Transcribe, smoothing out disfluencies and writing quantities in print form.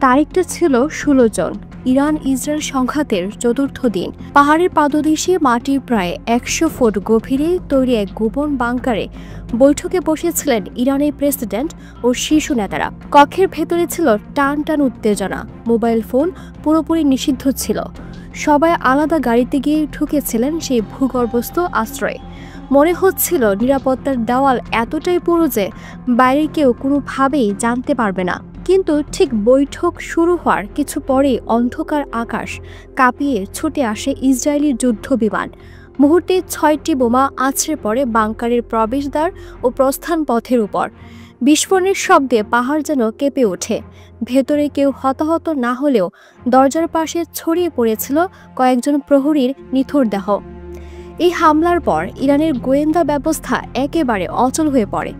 তারিখটা ছিল ১৬ জন, Iran Israel সংঘাতের চতুর্থ দিন। পাহাড়ের পাদদেশে মাটির প্রায় ১০০ ফুট গভীরে তৈরি এক গোপন বাংকারে বৈঠকে বসেছিলেন ইরানের প্রেসিডেন্ট ও শীর্ষ নেতারা। কক্ষের ভেতরে ছিল টান টান উত্তেজনা, মোবাইল ফোন পুরোপুরি নিষিদ্ধ ছিল। সবাই আলাদা গাড়িতে গিয়ে ঢুকেছিলেন সেই ভূগর্ভস্থ আশ্রয়ে। মনে হচ্ছিল নিরাপত্তার দেওয়াল এতটাই পুরো যে বাইরের কেউ কোনোভাবেই জানতে পারবে না। কিন্তু ঠিক বৈঠক শুরু হওয়ার কিছু পরেই অন্ধকার আকাশ কাঁপিয়ে ছুটে আসে ইসরায়েলি যুদ্ধ বিমান। মুহূর্তে ৬টি বোমা আছড়ে পড়ে বাংকারের প্রবেশদ্বার ও প্রস্থান পথের উপর। বিস্ফোরণের শব্দে পাহাড় যেন কেঁপে ওঠে। ভেতরে কেউ হতাহত না হলেও দরজার পাশে ছড়িয়ে পড়েছিল কয়েকজন প্রহরীর নিথর দেহ। এই হামলার পর ইরানের গোয়েন্দা ব্যবস্থা একেবারে অচল হয়ে পড়ে।